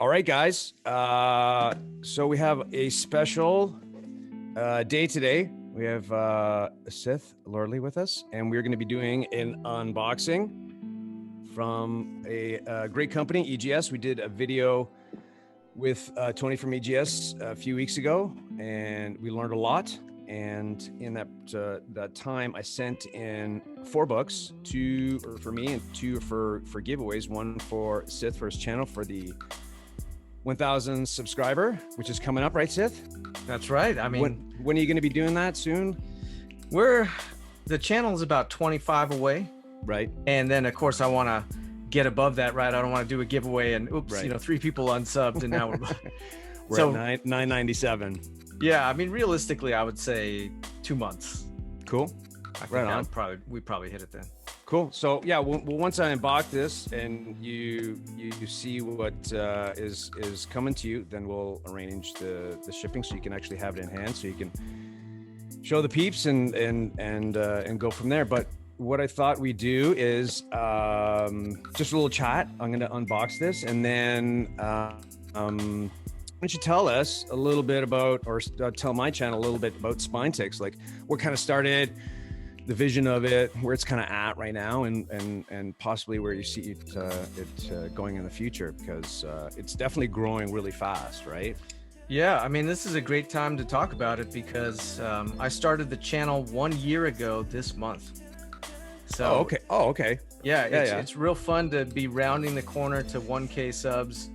All right, guys. So we have a special day today. We have Sith Lordley with us, and we're going to be doing an unboxing from a great company, EGS. We did a video with Tony from EGS a few weeks ago, and we learned a lot. And in that time, I sent in 4 books, 2 for me and 2 for giveaways. One for Sith for his channel for the 1,000 subscriber, which is coming up, right, Sith? That's right. I mean, when are you going to be doing that? Soon? The channel's about 25 away. Right. And then of course I want to get above that, right? I don't want to do a giveaway and oops, right. 3 people unsubbed and now we're so, at 997. Yeah, I mean, realistically, I would say 2 months. Cool. I think we probably hit it then. Cool. So yeah, well, once I unbox this and you see what is coming to you, then we'll arrange the shipping so you can actually have it in hand, so you can show the peeps and go from there. But what I thought we'd do is just a little chat. I'm going to unbox this, and then why don't you tell us a little bit about, or tell my channel a little bit about SpineTix, like what kind of started, the vision of it, where it's kind of at right now, and possibly where you see it going in the future, because it's definitely growing really fast, right? Yeah, I mean, this is a great time to talk about it because I started the channel 1 year ago this month. So okay. Yeah, it's real fun to be rounding the corner to 1K subs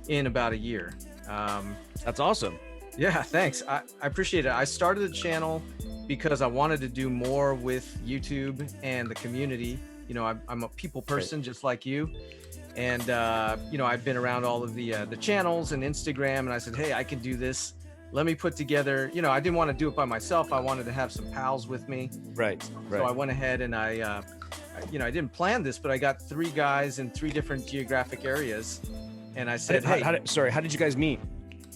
in about a year. That's awesome. Yeah, thanks. I appreciate it. I started the channel because I wanted to do more with YouTube and the community. I'm a people person, just like you. And, I've been around all of the channels and Instagram, and I said, hey, I can do this. Let me put together, I didn't want to do it by myself. I wanted to have some pals with me. Right. So I went ahead and I didn't plan this, but I got 3 guys in 3 different geographic areas. And I said, how did you guys meet?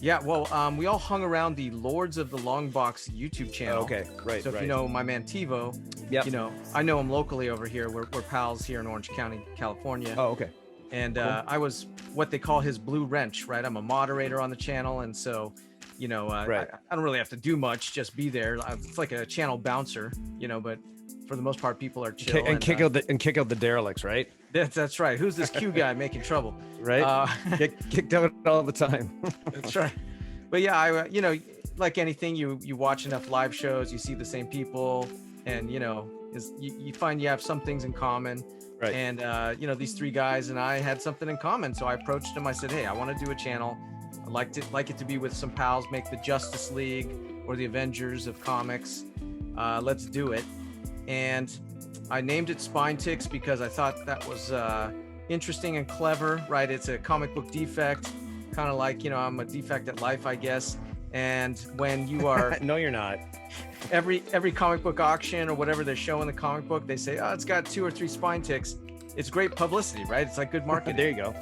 Yeah, well, we all hung around the Lords of the Longbox YouTube channel. Okay, right. So if you know my man Tivo, yep. I know him locally over here. We're pals here in Orange County, California. Oh, okay. And cool. I was what they call his blue wrench, right? I'm a moderator on the channel, and so, right. I don't really have to do much, just be there. It's like a channel bouncer, but for the most part, people are chill. Kick out the derelicts, right? That's right. Who's this Q guy making trouble? Right. Kicked out all the time. That's right. But yeah, like anything, you watch enough live shows, you see the same people, and you find you have some things in common. Right. And these 3 guys and I had something in common, so I approached them. I said, hey, I want to do a channel. I'd like it to be with some pals, make the Justice League or the Avengers of comics. Let's do it. And I named it SpineTix because I thought that was interesting and clever, right? It's a comic book defect, kind of like, I'm a defect at life, I guess. And when you are no, you're not. Every comic book auction or whatever they're showing the comic book, they say, oh, it's got 2 or 3 SpineTix. It's great publicity, right? It's like good marketing. There you go.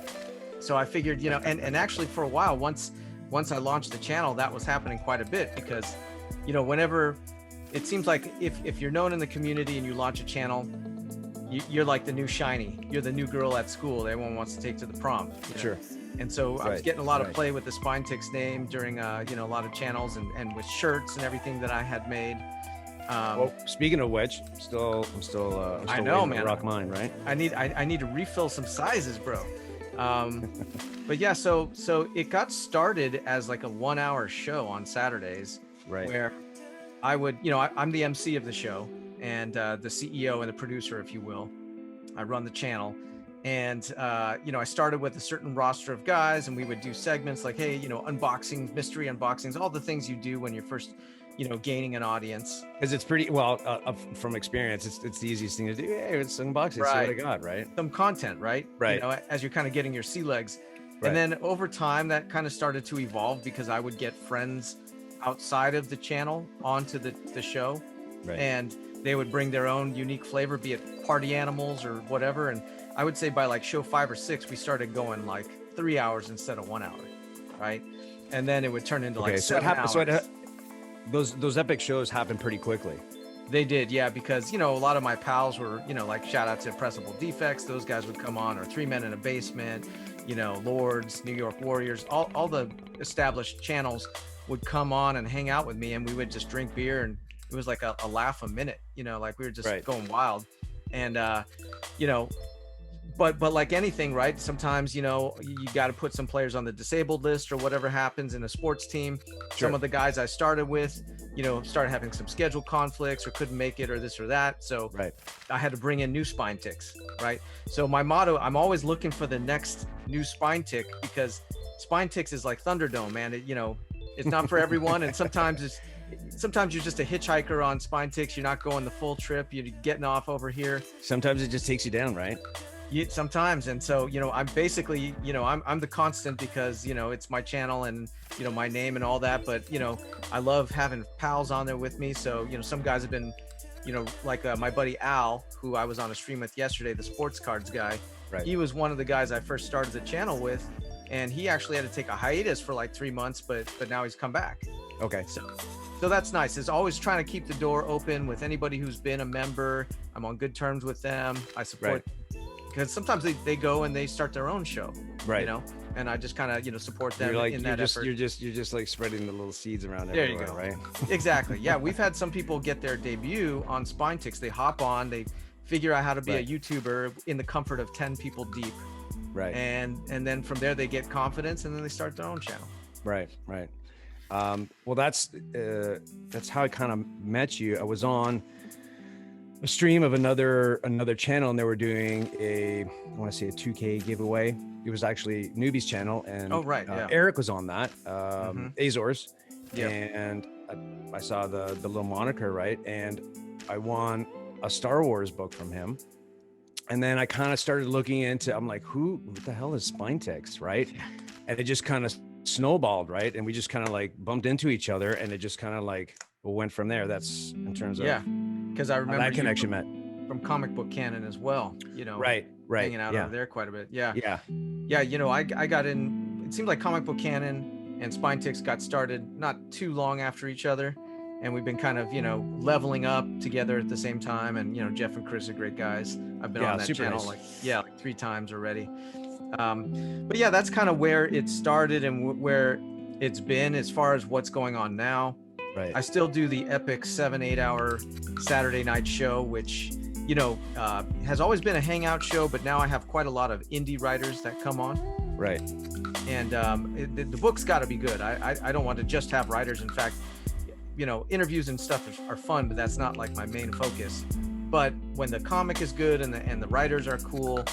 So I figured, and actually for a while, once I launched the channel, that was happening quite a bit because, whenever it seems like if you're known in the community and you launch a channel, you're like the new shiny. You're the new girl at school that everyone wants to take to the prom. Sure. And so I was getting a lot of play with the SpineTix name during, a lot of channels and with shirts and everything that I had made. Well, speaking of which, I'm still I know, man. Rock mine, right? I need to refill some sizes, bro. But yeah, so it got started as like a 1-hour show on Saturdays, right? Where I would, I'm the MC of the show and the CEO and the producer, if you will. I run the channel. And, I started with a certain roster of guys and we would do segments like, hey, unboxings, mystery unboxings, all the things you do when you're first, gaining an audience. Because it's pretty, well, from experience, it's the easiest thing to do. Hey, it's unboxing, right. See what I got, right? Some content, right? Right. As you're kind of getting your sea legs. Right. And then over time, that kind of started to evolve because I would get friends outside of the channel onto the show. Right. And they would bring their own unique flavor, be it party animals or whatever. And I would say by like show 5 or 6, we started going like 3 hours instead of 1 hour, right? And then it would turn into like 7 hours. Those epic shows happen pretty quickly. They did, yeah, because a lot of my pals were, like shout out to Pressable Defects. Those guys would come on, or Three Men in a Basement, Lords, New York Warriors, all the established channels would come on and hang out with me, and we would just drink beer, and it was like a laugh a minute, like we were just going wild. And but like anything, right? Sometimes, you got to put some players on the disabled list or whatever happens in a sports team. Some of the guys I started with, started having some schedule conflicts or couldn't make it or this or that. So I had to bring in new spine ticks, right? So my motto, I'm always looking for the next new spine tick, because spine ticks is like Thunderdome, man. It's not for everyone. And sometimes you're just a hitchhiker on spine ticks. You're not going the full trip. You're getting off over here. Sometimes it just takes you down, right? Sometimes. And so, I'm basically, I'm the constant, because, it's my channel and, my name and all that. But, I love having pals on there with me. So, some guys have been, like my buddy Al, who I was on a stream with yesterday, the sports cards guy. Right. He was one of the guys I first started the channel with. And he actually had to take a hiatus for like 3 months, but now he's come back. Okay. So that's nice. It's always trying to keep the door open with anybody who's been a member. I'm on good terms with them. I support, because sometimes they go and they start their own show, right? And I just kind of support them in that effort. You're just like spreading the little seeds around there. Everywhere, You go. Right? Exactly. Yeah, we've had some people get their debut on Spine Ticks. They hop on, they figure out how to be a YouTuber in the comfort of 10 people deep. Right. And then from there they get confidence, and then they start their own channel. Right. Well, that's how I kind of met you. I was on a stream of another channel, and they were doing I want to say a 2K giveaway. It was actually Newbie's channel, and Eric was on that, Azores, and I saw the little moniker, right? And I won a Star Wars book from him. And then I kind of started looking into, I'm like, what the hell is Spine Ticks, right? And it just kind of snowballed, right? And we just kind of like bumped into each other, and it just kind of like went from there. That's in terms of because I remember that connection met from Comic Book Canon as well. Right, hanging out over there quite a bit. Yeah. I got in. It seemed like Comic Book Canon and Spine Ticks got started not too long after each other. And we've been kind of, leveling up together at the same time. And, Jeff and Chris are great guys. I've been on that channel like 3 times already. But yeah, that's kind of where it started and where it's been as far as what's going on now. Right. I still do the epic 7-8 hour Saturday night show, which, has always been a hangout show, but now I have quite a lot of indie writers that come on. Right. And the book's got to be good. I don't want to just have writers. In fact, interviews and stuff are fun, but that's not like my main focus. But when the comic is good and the writers are cool,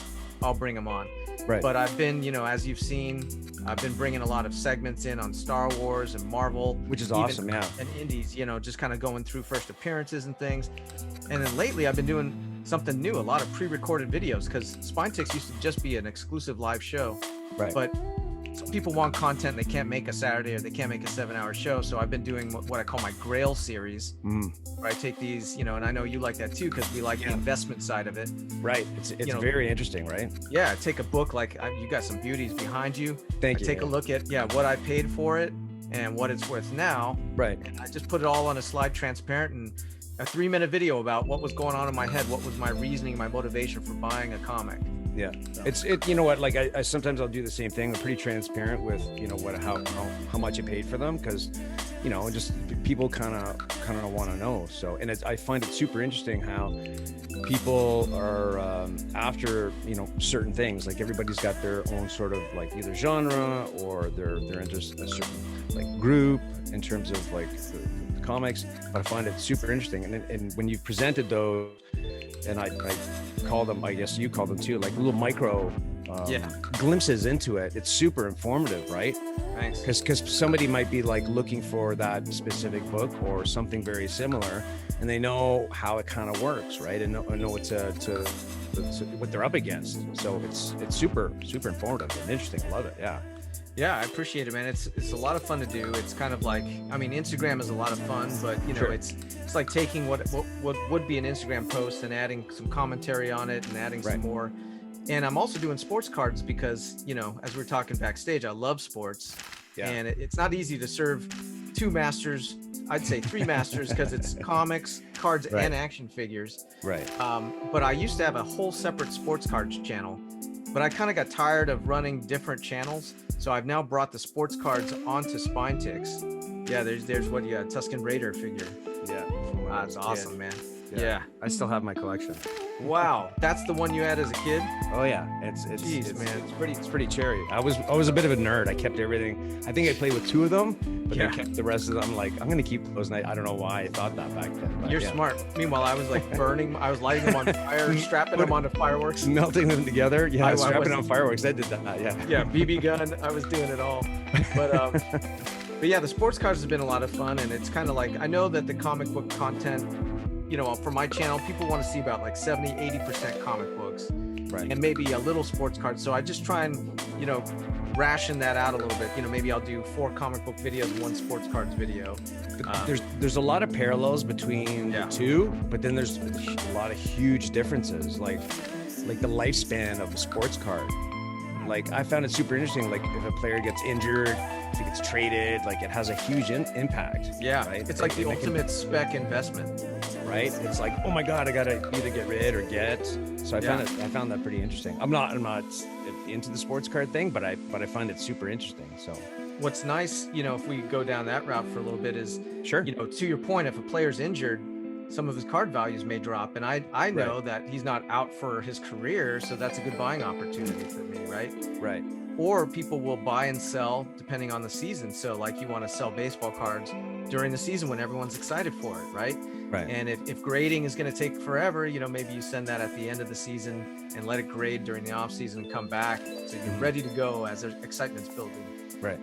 I'll bring them on. Right. But I've been, as you've seen, I've been bringing a lot of segments in on Star Wars and Marvel, which is awesome. Yeah. And indies, just kind of going through first appearances and things. And then lately I've been doing something new, a lot of pre-recorded videos, because Spine Ticks used to just be an exclusive live show. Right. But some people want content, they can't make a Saturday or they can't make a 7-hour show. So I've been doing what I call my Grail series, where I take these, and I know you like that too, because we like the investment side of it. Right. It's very interesting, right? Yeah. I take a book, like you got some beauties behind you. Thank you. Take a look at, what I paid for it and what it's worth now. Right. And I just put it all on a slide, transparent, and a 3-minute video about what was going on in my head, what was my reasoning, my motivation for buying a comic. Yeah, it's you know what, like I sometimes I'll do the same thing. I'm pretty transparent with how much I paid for them, because just people kind of want to know. So, and I find it super interesting how people are after certain things. Like everybody's got their own sort of like either genre or they're into a certain like group in terms of like the comics. But I find it super interesting, and when you've presented those, and I call them, I guess you call them too, like little micro glimpses into it. It's super informative, right? Thanks. Because somebody might be like looking for that specific book or something very similar, and they know how it kind of works, right? And know what to what they're up against. So it's super informative and interesting. I love it. Yeah, I appreciate it, man. It's a lot of fun to do. It's kind of like, Instagram is a lot of fun, but it's like taking what would be an Instagram post and adding some commentary on it and adding some more. And I'm also doing sports cards because, as we're talking backstage, I love sports. Yeah. And it's not easy to serve 2 masters I'd say three masters because it's comics, cards, Right. and action figures. Right. But I used to have a whole separate sports cards channel, but I kind of got tired of running different channels. So I've now brought the sports cards onto SpineTix. Yeah, there's what you got, Tusken Raider figure. Yeah. from when I That's was a kid. awesome, man. Yeah. I still have my collection. Wow. That's the one you had as a kid? Oh yeah, it's Jeez, man. it's pretty cherry. I was a bit of a nerd. I kept everything. I think I played with 2 of them, but Yeah. I kept the rest of them. I'm like, I'm gonna keep those. And I don't know why I thought that back then. But You're yeah. smart. Meanwhile, I was like I was lighting them on fire, strapping them onto fireworks. Melting them together. Yeah, I strapping was- on fireworks. I did that. Yeah. Yeah, BB gun. I was doing it all. But yeah, the sports cards have been a lot of fun, and it's kind of like, I know that the comic book content, you know, for my channel, people want to see about like 70-80% comic books Right. and maybe a little sports cards. So I just try and, you know, ration that out a little bit. You know, maybe I'll do 4 comic book videos, 1 sports cards video. There's a lot of parallels between Yeah. the two, but then there's a lot of huge differences, like the lifespan of a sports card. Like I found it super interesting. Like if a player gets injured, if he gets traded, like it has a huge impact. Yeah, right. it's like the They can- ultimate spec investment. right. It's like, oh my god, I gotta either get rid or get. So I found that pretty interesting. I'm not into the sports card thing, but I find it super interesting. So What's nice, you know, if we go down that route for a little bit is, sure. you know, to your point, if a player's injured, some of his card values may drop. And I know that he's not out for his career, so that's a good buying opportunity for me, right? Right. Or people will buy and sell depending on the season. So like you want to sell baseball cards during the season when everyone's excited for it, right? Right. And if grading is going to take forever, you know, maybe you send that at the end of the season and let it grade during the off season and come back so you're ready to go as the excitement's building. Right.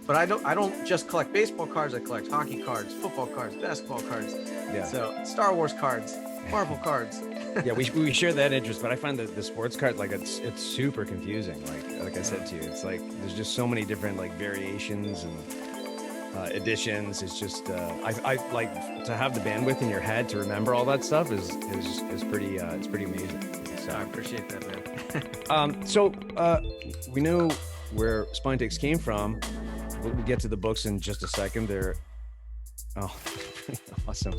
But I don't just collect baseball cards. I collect hockey cards, football cards, basketball cards. Yeah. So Star Wars cards, Marvel cards. Yeah, we share that interest, but I find that the sports card, like it's super confusing. Like I said to you, it's like there's just so many different like variations and editions. It's just I like to have the bandwidth in your head to remember all that stuff is pretty it's pretty amazing. So I appreciate that, man. So we know where SpineTix came from. We'll get to the books in just a second. They're awesome.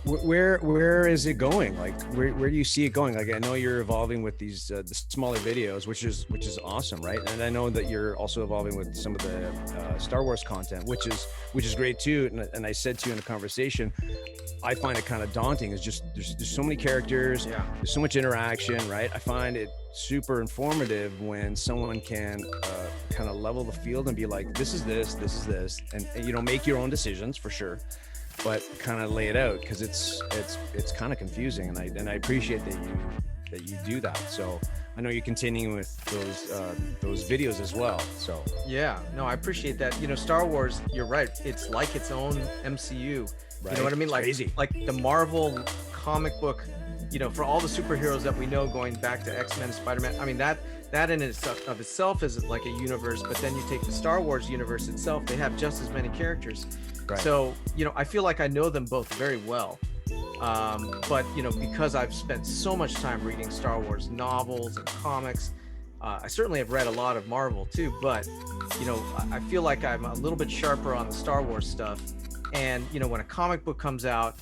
Where is it going? Like where do you see it going? Like I know you're evolving with these the smaller videos, which is awesome, right? And I know that you're also evolving with some of the Star Wars content, which is great too. And I said to you in a conversation, I find it kind of daunting. It's just there's so many characters, there's so much interaction, right? I find it super informative when someone can kind of level the field and be like, this is this, and you know, make your own decisions for sure, but kind of lay it out because it's kind of confusing, and I appreciate that you do that. So I know you're continuing with those videos as well. So Yeah, no, I appreciate that. You know, Star Wars, you're right. It's like its own MCU. right? You know what I mean? It's Like crazy. like the Marvel comic book, you know, for all the superheroes that we know going back to X-Men and Spider-Man. I mean, that in itself is like a universe, but then you take the Star Wars universe itself, they have just as many characters. Right. So, you know, I feel like I know them both very well. But, you know, because I've spent so much time reading Star Wars novels and comics, I certainly have read a lot of Marvel too, but, you know, I feel like I'm a little bit sharper on the Star Wars stuff. And, you know, when a comic book comes out,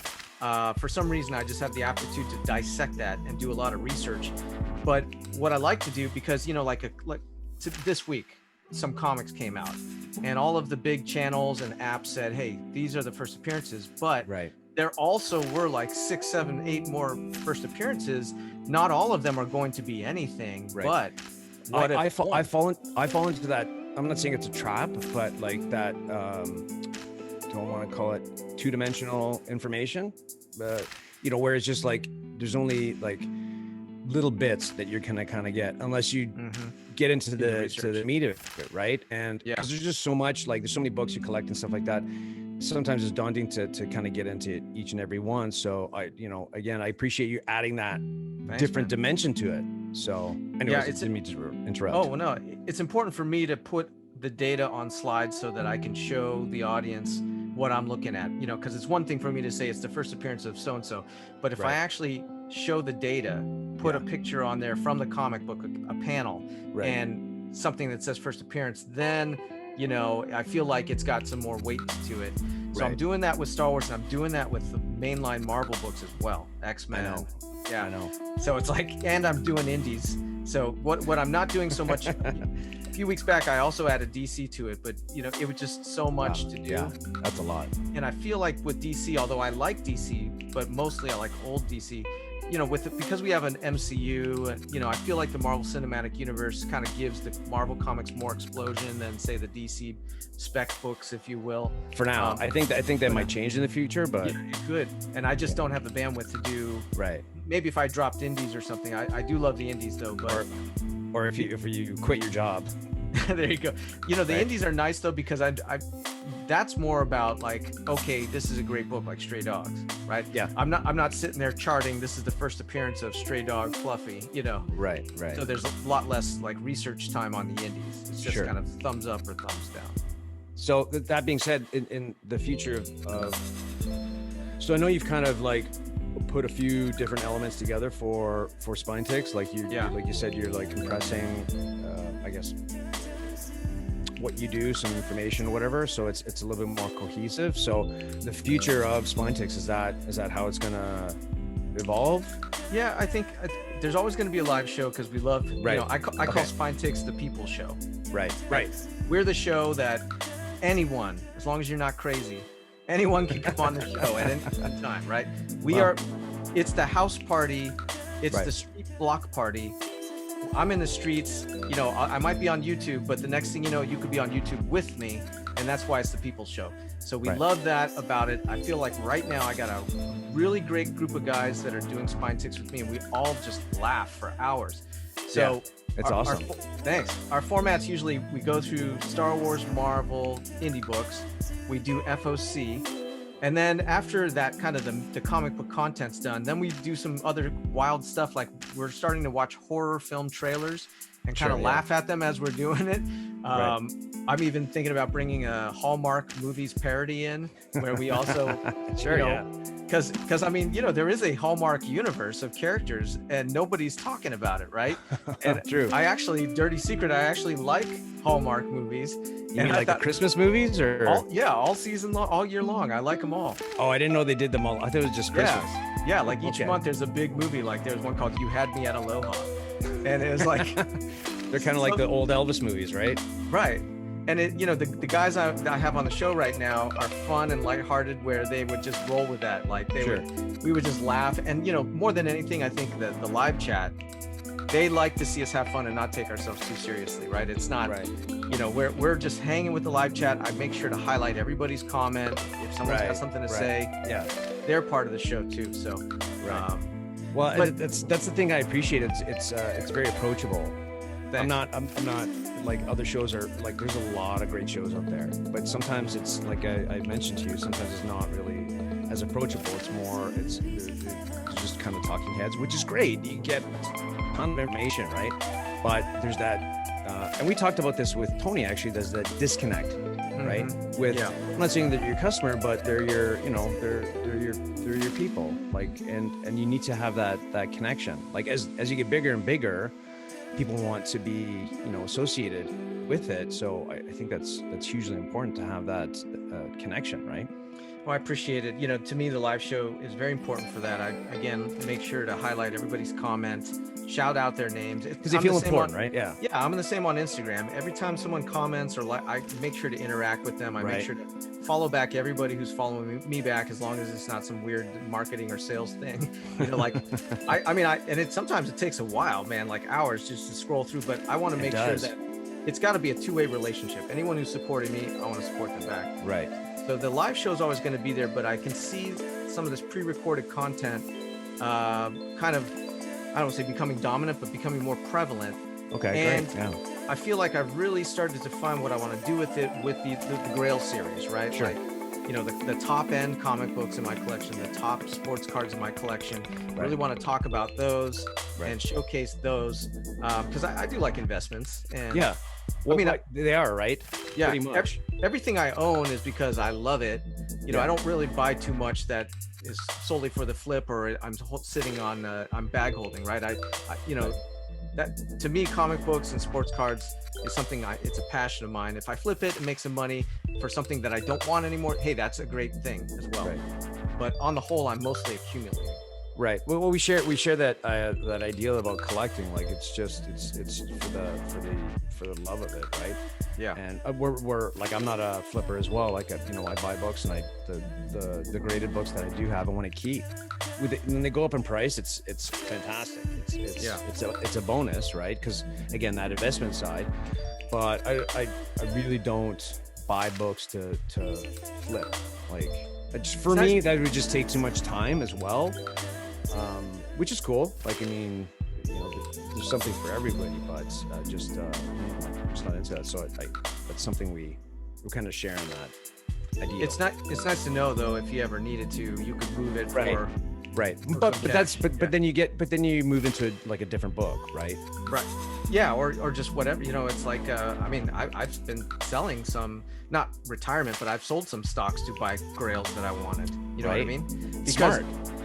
for some reason, I just have the aptitude to dissect that and do a lot of research. But what I like to do, because, you know, this week, some comics came out and all of the big channels and apps said, hey, these are the first appearances, but right. there also were like 6, 7, 8 more first appearances. Not all of them are going to be anything, Right. but I fall into that. I'm not saying it's a trap, but like that. Don't want to call it two-dimensional information, but you know, where it's just like there's only like little bits that you're gonna kind of get unless you get into the meat of it, right? And because there's just so much, like there's so many books you collect and stuff like that. Sometimes it's daunting to kind of get into each and every one. So I appreciate you adding that different dimension to it. So anyways, it didn't mean to interrupt. Oh, well, no, it's important for me to put the data on slides so that I can show the audience what I'm looking at, you know, because it's one thing for me to say it's the first appearance of so-and-so, but if I actually show the data, put a picture on there from the comic book, a panel, and something that says first appearance, then You know, I feel like it's got some more weight to it. So I'm Right. doing that with Star Wars, and I'm doing that with the mainline Marvel books as well. X-Men. I know. Yeah. I know. So it's like, and I'm doing indies. So what I'm not doing so much. A few weeks back, I also added DC to it, but you know, it was just so much Wow. to do. Yeah, that's a lot. And I feel like with DC, although I like DC, but mostly I like old DC. You know, because we have an MCU, you know, I feel like the Marvel Cinematic Universe kind of gives the Marvel comics more explosion than say the DC spec books, if you will. For now, I think that might change in the future, but Yeah, it could. And I just don't have the bandwidth to do. right. Maybe if I dropped indies or something. I do love the indies though, but Or if you quit your job. there you go. You know, the Right. indies are nice though, because I that's more about like, okay, this is a great book, like Stray Dogs, right? Yeah. I'm not sitting there charting this is the first appearance of Stray Dog Fluffy, you know. Right. Right. So there's a lot less like research time on the indies. It's just Sure. kind of thumbs up or thumbs down. So that being said, in the future of so I know you've kind of like put a few different elements together for Spine Ticks, like like you said, you're like compressing, I guess, what you do, some information, whatever. So it's a little bit more cohesive. So the future of Spine Ticks, is that how it's gonna evolve? Yeah, I think there's always going to be a live show because we love, Right. you know, I call Okay. Spine Ticks the people show. Right. We're the show that anyone, as long as you're not crazy, anyone can come on the show at any time, right? We Wow. are, it's the house party, it's Right. the street block party. I'm in the streets, you know, I might be on YouTube, but the next thing you know, you could be on YouTube with me, and that's why it's the people show. So we Right. love that about it. I feel like right now I got a really great group of guys that are doing Spine Ticks with me, and we all just laugh for hours. So It's awesome. Thanks. Our formats usually we go through Star Wars, Marvel, indie books. We do FOC, and then after that, kind of the comic book content's done, then we do some other wild stuff. Like we're starting to watch horror film trailers and kind Sure, of yeah. laugh at them as we're doing it. Right. I'm even thinking about bringing a Hallmark movies parody in, where we also, Sure. you know, Yeah. because I mean, you know, there is a Hallmark universe of characters and nobody's talking about it, right? And True. I actually, dirty secret, I actually like Hallmark movies. You and mean I like the thought- Christmas movies, or? all season long, all year long. I like them all. Oh, I didn't know they did them all. I thought it was just Christmas. Yeah, like each Okay. month there's a big movie. Like there's one called You Had Me at Aloha, and it was like, They're kind of like the old Elvis movies, right? right. And it, you know, the guys I have on the show right now are fun and lighthearted, where they would just roll with that. Like we would just laugh. And, you know, more than anything, I think that the live chat, they like to see us have fun and not take ourselves too seriously, right? It's not, Right. you know, we're just hanging with the live chat. I make sure to highlight everybody's comment. If someone's got Right, something to right. say, Yeah. they're part of the show too. So, Right. Well, but- that's the thing I appreciate. It's very approachable. I'm thanks. not like other shows are like. There's a lot of great shows out there, but sometimes it's like I mentioned to you. Sometimes it's not really as approachable. It's more. It's just kind of talking heads, which is great. You get a ton of information, right? But there's that, and we talked about this with Tony. Actually, there's that disconnect, right? With Yeah. I'm not saying they're your customer, but they're your, you know, they're your people. Like, and you need to have that connection. Like as you get bigger and bigger, people want to be, you know, associated with it. So I think that's hugely important to have that connection, right? Well, I appreciate it. You know, to me, the live show is very important for that. I, again, make sure to highlight everybody's comments, shout out their names. Because they feel important, right? Yeah. Yeah, I'm the same on Instagram. Every time someone comments or like, I make sure to interact with them. I Right. make sure to follow back everybody who's following me back, as long as it's not some weird marketing or sales thing. You know, like, I mean, sometimes it takes a while, man, like hours just to scroll through, but I want to It make sure does. that it's got to be a two-way relationship. Anyone who's supported me, I want to support them back. Right. So the live show is always going to be there, but I can see some of this pre-recorded content kind of, I don't want to say becoming dominant, but becoming more prevalent. Okay. And great. Yeah. I feel like I've really started to find what I want to do with it, with the Grail series, right? Sure. Like, you know, the top end comic books in my collection, the top sports cards in my collection. I really want to talk about those Right. and showcase those, because I do like investments. And Yeah. Well, I mean, like, they are, right? yeah, Pretty much. everything I own is because I love it. You know, Yeah. I don't really buy too much that is solely for the flip, or I'm sitting on, I'm bag holding, right? I you know, that to me, comic books and sports cards is something it's a passion of mine. If I flip it and make some money for something that I don't want anymore, hey, that's a great thing as well. Right. But on the whole, I'm mostly accumulating. Right. Well, we share that that ideal about collecting. Like it's for the love of it, right? Yeah. And we're like, I'm not a flipper as well. Like I buy books, and the graded books that I do have, I want to keep. When they go up in price, it's fantastic. It's a bonus, right? Because again, that investment side. But I really don't buy books to flip. Like for me, that would just take too much time as well. Which is cool. Like, I mean, you know, there's something for everybody, but I'm just not into that. So that's something we're kind of sharing that idea. It's nice to know though, if you ever needed to, you could move it for right. But then you move into like a different book, right? Right. Yeah, or just whatever, you know. It's like I mean, I've been selling some, not retirement, but I've sold some stocks to buy grails that I wanted. You know what I mean?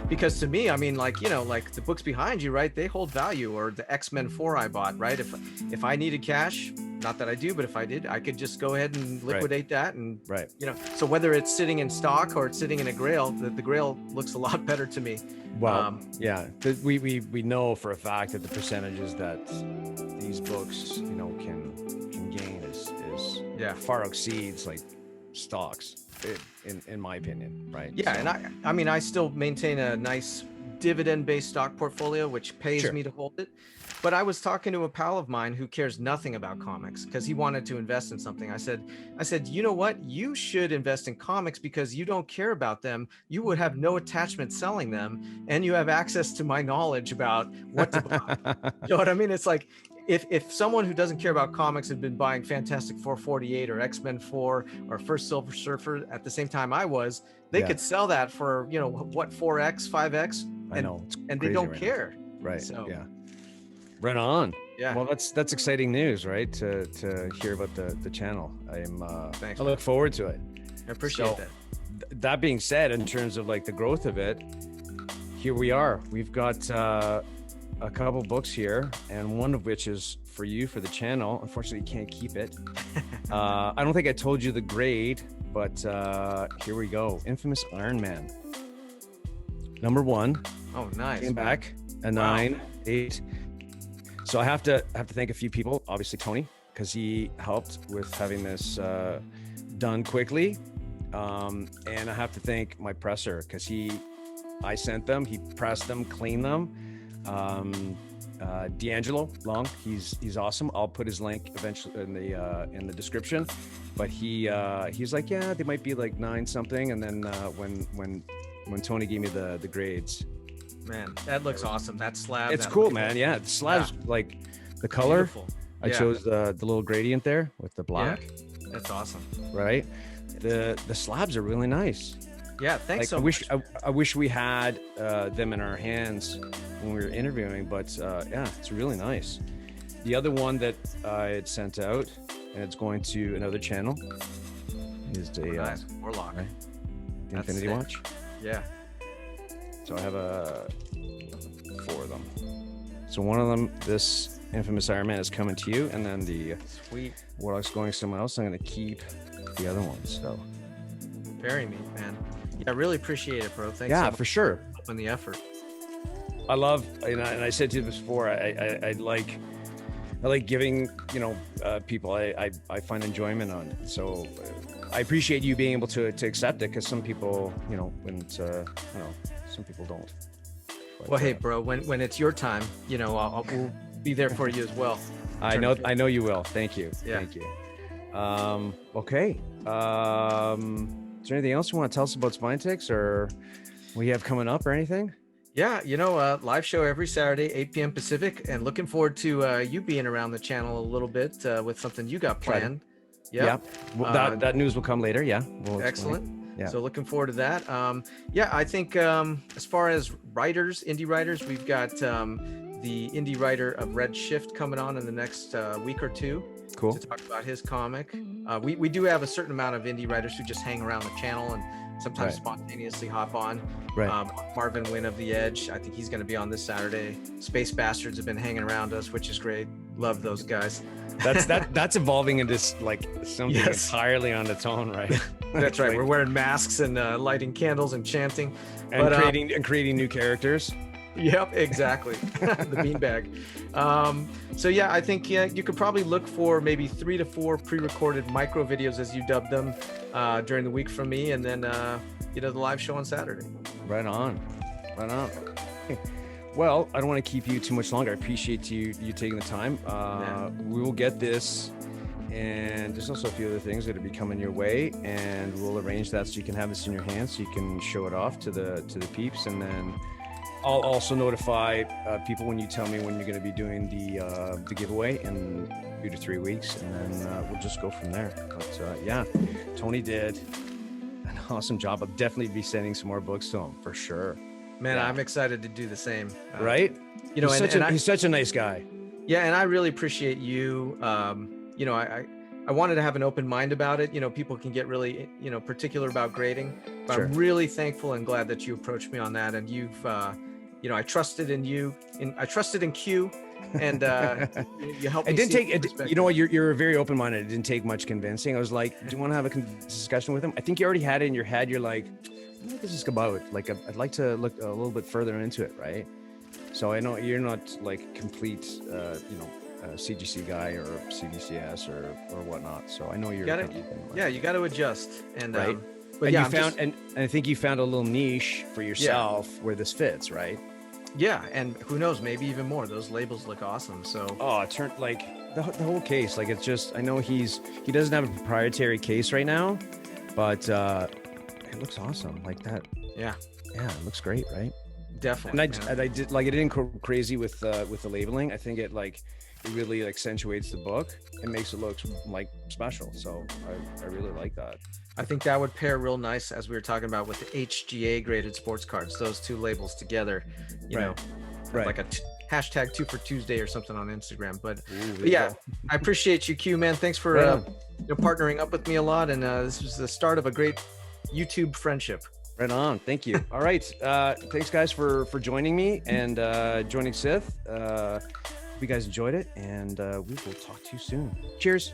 Because to me, I mean, like, you know, like the books behind you, right? They hold value. Or the X-Men 4 I bought, right? If I needed cash, not that I do, but if I did, I could just go ahead and liquidate that. And you know, so whether it's sitting in stock or it's sitting in a grail, the grail looks a lot better to me. Well, we know for a fact that the percentages that these books, you know, can gain is far exceeds like stocks, in my opinion, right? Yeah, so. And I mean, I still maintain a nice dividend-based stock portfolio, which pays me to hold it. But I was talking to a pal of mine who cares nothing about comics because he wanted to invest in something. I said, you know what? You should invest in comics because you don't care about them. You would have no attachment selling them, and you have access to my knowledge about what to buy. You know what I mean? It's like if someone who doesn't care about comics had been buying Fantastic Four 48 or X-Men 4 or First Silver Surfer at the same time I was, they could sell that for, you know, what, 4x, 5x, and they don't care. Right. So, yeah. Right on. Yeah. Well, that's exciting news, right? To hear about the channel. Thanks, I look forward to it. I appreciate that. That being said, in terms of like the growth of it, here we are. We've got a couple books here, and one of which is for you for the channel. Unfortunately, you can't keep it. I don't think I told you the grade, but here we go. Infamous Iron Man. Number 1. Oh, nice. Came back a 9, 8. So I have to thank a few people. Obviously Tony, because he helped with having this done quickly, and I have to thank my presser because I sent them, he pressed them, cleaned them. D'Angelo Long, he's awesome. I'll put his link eventually in the description. But he's like, yeah, they might be like 9 something, and then when Tony gave me the grades. Man, that looks awesome. That slab. It's cool, man. Yeah, the slab's like the color. Beautiful. I chose the little gradient there with the black. Yeah, that's awesome. Right. The slabs are really nice. Yeah, thanks so much. I wish we had them in our hands when we were interviewing, but yeah, it's really nice. The other one that I had sent out, and it's going to another channel, is the Warlock. Right? The Infinity Watch. Yeah. So I have 4 of them. So one of them, this Infamous Iron Man, is coming to you, and then the Warlock's going somewhere else. I'm going to keep the other ones. So very neat, man. Yeah, I really appreciate it, bro. Thanks. Yeah, for sure. On the effort. I love, and I said to you this before, I like giving, you know, people. I find enjoyment on it. So I appreciate you being able to accept it, because some people, you know, wouldn't, you know, some people don't. But, well, hey, bro, when it's your time, you know, we'll be there for you as well. I know you will. Thank you. Yeah. Thank you. Okay. Is there anything else you want to tell us about Spinetix, or what you have coming up, or anything? Yeah, you know, live show every Saturday, 8 p.m. Pacific, and looking forward to you being around the channel a little bit with something you got planned. Yeah. Well, that news will come later. Yeah. Excellent. Yeah. So looking forward to that. Yeah, I think as far as writers, indie writers, we've got the indie writer of Red Shift coming on in the next week or 2. Cool. To talk about his comic. We do have a certain amount of indie writers who just hang around the channel and sometimes spontaneously hop on. Right. Marvin Wynn of The Edge. I think he's going to be on this Saturday. Space Bastards have been hanging around us, which is great. Love those guys. That's evolving into like something Yes. entirely on its own, right? That's right. Like- We're wearing masks and lighting candles and chanting. and But, creating new characters. Yep, exactly. The beanbag. So yeah, I think you could probably look for maybe 3 to 4 pre-recorded micro videos, as you dub them, during the week from me, and then the live show on Saturday. Right on. Right on. Well, I don't want to keep you too much longer. I appreciate you taking the time. We will get this, and there's also a few other things that will be coming your way, and we'll arrange that so you can have this in your hands, so you can show it off to the peeps, and then I'll also notify people when you tell me when you're going to be doing the giveaway in 2 to 3 weeks, and then we'll just go from there. But yeah, Tony did an awesome job. I'll definitely be sending some more books to him for sure. Man, Yeah. I'm excited to do the same. Right? He's He's such a nice guy. Yeah, and I really appreciate you. I wanted to have an open mind about it. People can get really, particular about grading. But Sure. I'm really thankful and glad that you approached me on that. And you've, I trusted in you. I trusted in Q, and you helped me. It didn't see take the it. perspective. You know what? You're very open-minded. It didn't take much convincing. I was like, "Do you want to have a discussion with him?" I think you already had it in your head. You're like, "What is this about?" Like, I'd like to look a little bit further into it, right? So I know you're not like complete, CGC guy or CDCS or whatnot. So I know you're. Gotta- kind of open-minded. Yeah, you got to adjust. And Right. but And yeah, you I'm found, just- and I think you found a little niche for yourself where this fits, right? yeah, and who knows, maybe even more. Those labels look awesome. So Oh, it turned like the whole case. Like, it's just, I know he doesn't have a proprietary case right now, but it looks awesome like that. yeah, It looks great, right? definitely. man. And I did like, it didn't go crazy with the labeling. I think it really accentuates the book and makes it look like special. So I really like that. I think that would pair real nice, as we were talking about, with the HGA graded sports cards. Those two labels together, you know, Right. like a hashtag 2 for Tuesday or something on Instagram. But Ooh, But yeah, I appreciate you, Q, man. Thanks for Right on. partnering up with me a lot, and this was the start of a great YouTube friendship. Right on. Thank you. All right. Thanks, guys, for joining me and joining Sith. Hope you guys enjoyed it, and we will talk to you soon. Cheers.